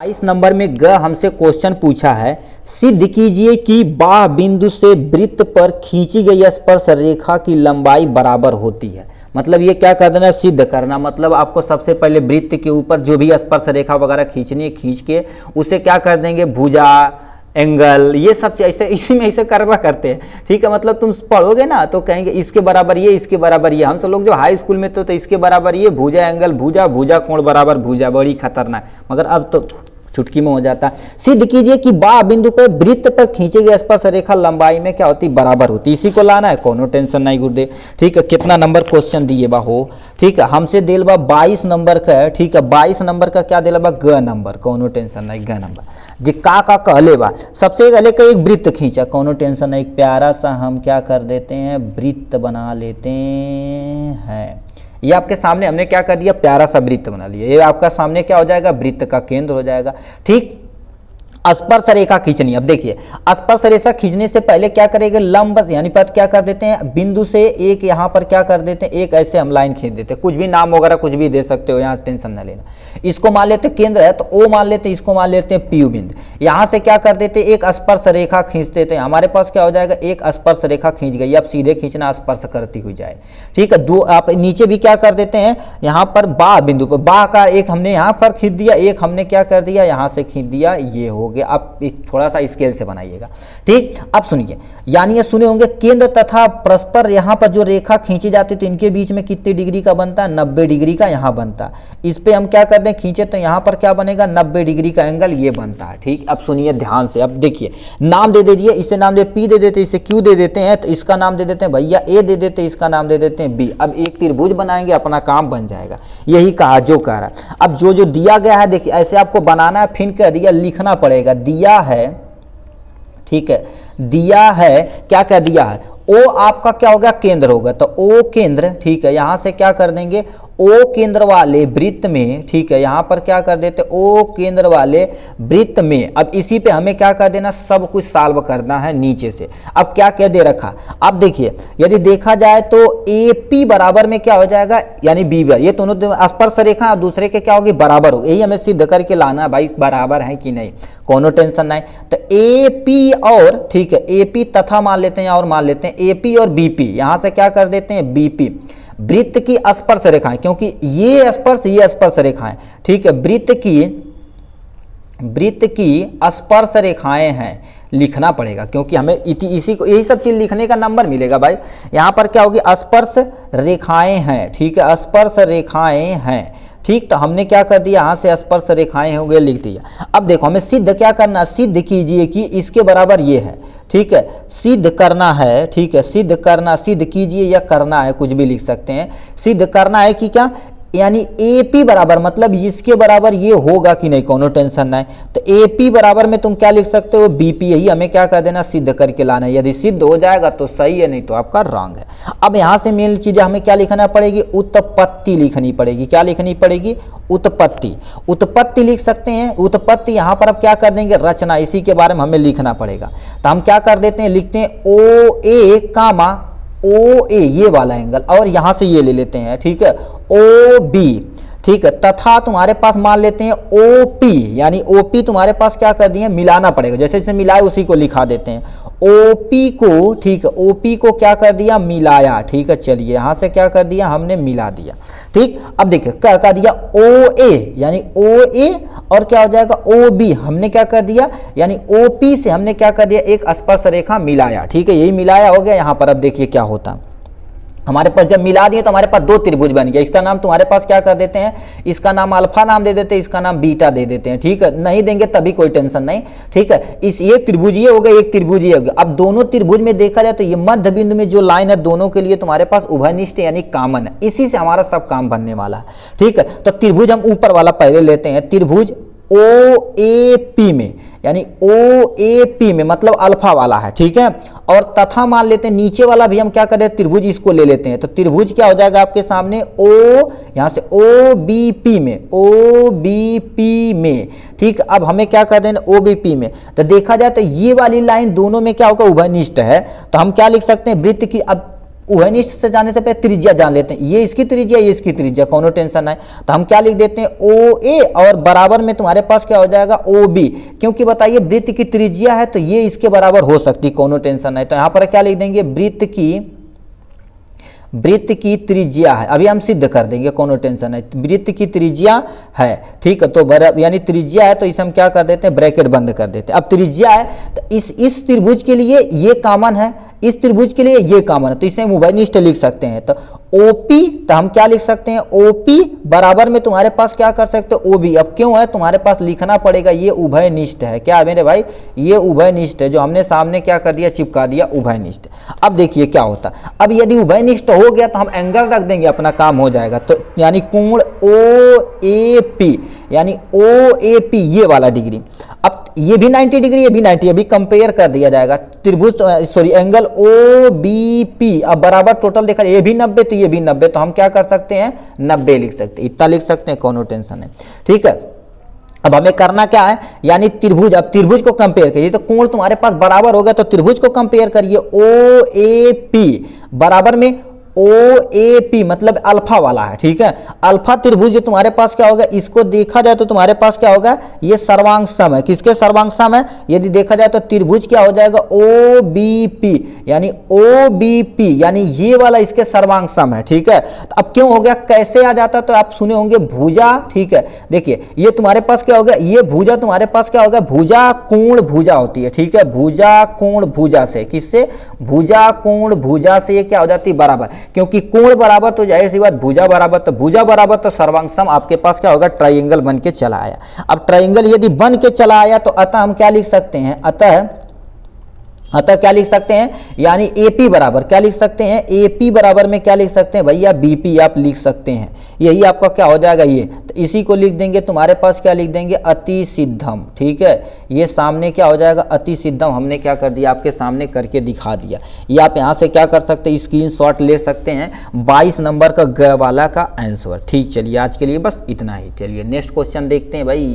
22 number में ग हमसे क्वेश्चन पूछा है, सिद्ध कीजिए कि बाह बिंदु से वृत्त पर खींची गई स्पर्श रेखा की लंबाई बराबर होती है। मतलब ये क्या कर देना, सिद्ध करना। मतलब आपको सबसे पहले वृत्त के ऊपर जो भी स्पर्श रेखा वगैरह खींचनी है, खींच के उसे क्या कर देंगे, भुजा, एंगल, ये सब ऐसे इसी में ऐसे करवा करते हैं। ठीक है, मतलब तुम पढ़ोगे ना तो कहेंगे इसके बराबर ये, इसके बराबर ये। हम सब लोग जो हाई स्कूल में तो इसके बराबर ये, भुजा एंगल भुजा, भुजा कोण बराबर भुजा, बड़ी खतरनाक। मगर अब तो चुटकी में हो जाता। सिद्ध कीजिए कि बाह बिंदु पर वृत्त पर खींचे गए स्पर्श रेखा लंबाई में क्या होती, बराबर होती। इसी को लाना है, कोनो टेंशन नहीं गुड्डे। ठीक है, कितना नंबर क्वेश्चन दिए बा हो। ठीक है, हमसे दिल बा 22 नंबर का है। ठीक है, 22 नंबर का क्या दिला बा, ग नंबर, कोनो टेंशन नहीं, ग नंबर जी का कहले बा। सबसे पहले का एक वृत्त खींचा, कोनो टेंशन नहीं, प्यारा सा हम क्या कर देते हैं, वृत्त बना लेते हैं। ये आपके सामने हमने क्या कर दिया, प्यारा सा वृत्त बना लिया। ये आपका सामने क्या हो जाएगा, वृत्त का केंद्र हो जाएगा। ठीक, स्पर्श रेखा खींचनी। अब देखिए, स्पर्श रेखा खींचने से पहले क्या करेंगे, लंब यानी पद क्या कर देते हैं, बिंदु से एक यहाँ पर क्या कर देते हैं, एक ऐसे हम लाइन खींच देते हैं। कुछ भी नाम वगैरह कुछ भी दे सकते हो, यहाँ से टेंशन न लेना। इसको मान लेते केंद्र है तो ओ मान लेते हैं, इसको मान लेते हैं पी बिंदु। यहाँ से क्या कर देते, एक स्पर्श रेखा खींच देते हैं। हमारे पास क्या हो जाएगा, एक स्पर्श रेखा खींच गई। अब सीधे खींचना, स्पर्श करती हुई जाए। ठीक है, दो आप नीचे भी क्या कर देते हैं, यहाँ पर बाह बिंदु पर, बाह का एक हमने यहाँ पर खींच दिया, एक हमने क्या कर दिया, यहाँ से खींच दिया। ये हो गया। आप थोड़ा सा स्केल से बनाइएगा। ठीक, अब सुनिए, यानी ये सुने होंगे, केंद्र तथा परस्पर यहाँ पर जो रेखा खींची जाती है तो इनके बीच में कितने डिग्री का बनता है, 90 डिग्री का यहाँ बनता है। इस पे हम क्या कर दें, खींचे तो यहाँ पर क्या बनेगा, 90 डिग्री का एंगल ये बनता है। ठीक, अब सुनिए ध्यान से। अब देखिए, नाम दे दीजिए, इसे नाम दे पी दे देते, इसे क्यू दे देते हैं, तो इसका नाम दे देते हैं भैया ए दे देते, इसका नाम दे देते हैं बी। अब एक त्रिभुज बनाएंगे, अपना काम बन जाएगा। यही कहा जो कह रहा है। अब जो जो दिया गया है, देखिए ऐसे आपको बनाना है, फिर कह दिया लिखना पड़ेगा। दिया है, ठीक है, दिया है, क्या क्या दिया है, ओ आपका क्या होगा, केंद्र होगा। तो ओ केंद्र, ठीक है, यहां से क्या कर देंगे, ओ केंद्र वाले वृत्त में, ठीक है, यहां पर क्या कर देते, ओ केंद्र वाले वृत्त में। अब इसी पे हमें क्या कर देना, सब कुछ सॉल्व करना है नीचे से। अब क्या क्या दे रखा, अब देखिए, यदि देखा जाए तो ए पी बराबर में क्या हो जाएगा, यानी बी बराबर, ये दोनों स्पर्श रेखा दूसरे के क्या होगी, बराबर होगी। यही हमें सिद्ध करके लाना है भाई, बराबर है कि नहीं, कोनो टेंशन नहीं। तो ए पी और, ठीक है, ए पी तथा मान लेते हैं और मान लेते हैं ए पी और बी पी, यहां से क्या कर देते हैं, बी पी। वृत्त की स्पर्श रेखाएं, क्योंकि ये स्पर्श ये स्पर्श रेखाएं, ठीक है, वृत्त की स्पर्श रेखाएं हैं, लिखना पड़ेगा। क्योंकि हमें इसी को, यही सब चीज लिखने का नंबर मिलेगा भाई। यहां पर क्या होगी, स्पर्श रेखाएं हैं। ठीक है, स्पर्श रेखाएं हैं। ठीक, तो हमने क्या कर दिया, यहाँ से स्पर्श रेखाएं हो गए, लिख दिया। अब देखो, हमें सिद्ध क्या करना है, सिद्ध कीजिए कि इसके बराबर ये है। ठीक है, सिद्ध करना है। ठीक है, सिद्ध करना, सिद्ध कीजिए या करना है, कुछ भी लिख सकते हैं। सिद्ध करना है कि क्या, यानी ए पी बराबर, मतलब इसके बराबर ये होगा कि नहीं, कोनो टेंशन नहीं। तो ए पी बराबर में तुम क्या लिख सकते हो, बी पी। यही हमें क्या कर देना, सिद्ध करके लाना है। यदि सिद्ध हो जाएगा तो सही है, नहीं तो आपका रॉन्ग है। अब यहाँ से मेन चीजें हमें क्या लिखना पड़ेगी, उत्पत्ति लिखनी पड़ेगी। क्या लिखनी पड़ेगी, उत्पत्ति। उत्पत्ति लिख सकते हैं, उत्पत्ति। यहाँ पर अब क्या कर देंगे, रचना, इसी के बारे में हमें लिखना पड़ेगा। तो हम क्या कर देते हैं, लिखते हैं ओ ए कामा ओ ए, ये वाला एंगल, और यहां से ये ले लेते हैं। ठीक है, ओ बी, ठीक है, तथा तुम्हारे पास मान लेते हैं ओ पी, यानी ओ पी तुम्हारे पास क्या कर दिए, मिलाना पड़ेगा। जैसे जैसे मिलाए उसी को लिखा देते हैं, ओ पी को। ठीक है, ओ पी को क्या कर दिया, मिलाया। ठीक है, चलिए यहां से क्या कर दिया, हमने मिला दिया। ठीक, अब देखिए क्या कर दिया, ओ ए, यानी ओ ए, और क्या हो जाएगा, ओ बी, हमने क्या कर दिया, यानी ओ पी से हमने क्या कर दिया, एक स्पर्श रेखा मिलाया। ठीक है, यही मिलाया हो गया। यहाँ पर अब देखिए क्या होता, हमारे पास जब मिला दिए तो हमारे पास दो त्रिभुज बन गया। इसका नाम तुम्हारे पास क्या कर देते हैं, इसका नाम अल्फा नाम दे देते हैं, इसका नाम बीटा दे देते हैं। ठीक है, नहीं देंगे तभी कोई टेंशन नहीं। ठीक है, इस ये त्रिभुज ये हो गया, एक त्रिभुज ये हो गया। अब दोनों त्रिभुज में देखा जाए तो ये मध्य बिंदु में जो लाइन है, दोनों के लिए तुम्हारे पास उभयनिष्ठ यानी कॉमन है। इसी से हमारा सब काम बनने वाला है। ठीक है, तो त्रिभुज हम ऊपर वाला पहले लेते हैं, त्रिभुज ओ ए पी में, यानी ओ ए पी में, मतलब अल्फा वाला है। ठीक है, और तथा मान लेते हैं नीचे वाला भी हम क्या करें, त्रिभुज इसको ले लेते हैं। तो त्रिभुज क्या हो जाएगा आपके सामने, ओ, यहां से ओ बी पी में, ओ बी पी में। ठीक, अब हमें क्या कर देना, ओ बी पी में। तो देखा जाए तो ये वाली लाइन दोनों में क्या होगा, उभयनिष्ठ है। तो हम क्या लिख सकते हैं, वृत्त की, अब उभयनिष्ठ से जाने से पहले त्रिज्या जान लेते हैं, ये इसकी त्रिज्या ये इसकी त्रिज्या, कोनो टेंशन है। तो हम क्या लिख देते हैं OA और बराबर में तुम्हारे पास क्या हो जाएगा OB, क्योंकि बताइए वृत्त की त्रिज्या है तो ये इसके बराबर हो सकती, कोनो टेंशन है। तो यहाँ पर क्या लिख देंगे वृत्त की त्रिज्या है, अभी हम सिद्ध कर देंगे, कोनो टेंशन है, वृत्त की त्रिज्या है, ठीक है। तो यानी त्रिज्या है तो इसे हम क्या कर देते हैं ब्रैकेट बंद कर देते हैं। अब त्रिज्या है तो इस त्रिभुज के लिए ये कॉमन है, इस त्रिभुज के लिए ये कॉमन है, तो इसे हम उभयनिष्ठ लिख सकते हैं। तो OP तो हम क्या लिख सकते हैं OP बराबर में तुम्हारे पास क्या कर सकते हो OB। अब क्यों है तुम्हारे पास लिखना पड़ेगा ये उभयनिष्ठ है, क्या है मेरे भाई ये उभयनिष्ठ है, जो हमने सामने क्या कर दिया चिपका दिया उभयनिष्ठ। अब देखिए क्या होता, अब यदि उभयनिष्ठ हो गया तो हम एंगल रख देंगे, अपना काम हो जाएगा। तो यानी कोण OAP, यानी OAP ये वाला डिग्री, अब ये भी 90 डिग्री ये भी 90, अभी कंपेयर कर दिया जाएगा। त्रिभुज सॉरी एंगल OBP, अब बराबर टोटल देखा ये भी 90 तो ये भी 90, तो हम क्या कर सकते हैं 90 लिख सकते हैं, इतना लिख सकते हैं, कोनो टेंशन है, ठीक है। अब हमें करना क्या है, यानी त्रिभुज, अब त्रिभुज को कंपेयर करिए तो कोण तुम्हारे पास बराबर होगा, तो त्रिभुज को कंपेयर करिए OAP बराबर में OAP मतलब अल्फा वाला है, ठीक है। अल्फा त्रिभुज जो तुम्हारे पास क्या होगा, इसको देखा जाए तो तुम्हारे पास क्या होगा ये सर्वांग सम है, किसके सर्वांग सम है, यदि देखा जाए तो त्रिभुज क्या हो जाएगा OBP, यानी OBP यानी ये वाला इसके सर्वांग सम है, ठीक है। तो अब क्यों हो गया, कैसे आ जाता, तो आप सुने होंगे भुजा, ठीक है। देखिए ये तुम्हारे पास क्या होगा, ये भुजा तुम्हारे पास क्या होगा भुजा कोण भुजा होती है, ठीक है। भुजा कोण भुजा से, किससे भुजा कोण भुजा से ये क्या हो जाती है बराबर, क्योंकि कोण बराबर तो जाहिर सी बात भुजा बराबर, तो भुजा बराबर तो सर्वांग सम आपके पास क्या होगा ट्रायंगल बन के चला आया। अब ट्रायंगल यदि बन के चला आया तो अतः हम क्या लिख सकते हैं, अतः क्या लिख सकते हैं, यानी AP बराबर क्या लिख सकते हैं, AP बराबर में क्या लिख सकते हैं भैया BP आप लिख सकते हैं, यही आपका क्या हो जाएगा ये। तो इसी को लिख देंगे तुम्हारे पास क्या लिख देंगे अति सिद्धम, ठीक है। ये सामने क्या हो जाएगा अति सिद्धम, हमने क्या कर दिया आपके सामने करके दिखा दिया। ये आप यहाँ से क्या कर सकते हैं स्क्रीनशॉट ले सकते हैं, 22 नंबर का ग वाला का आंसर। ठीक, चलिए आज के लिए बस इतना ही, चलिए नेक्स्ट क्वेश्चन देखते हैं भाई।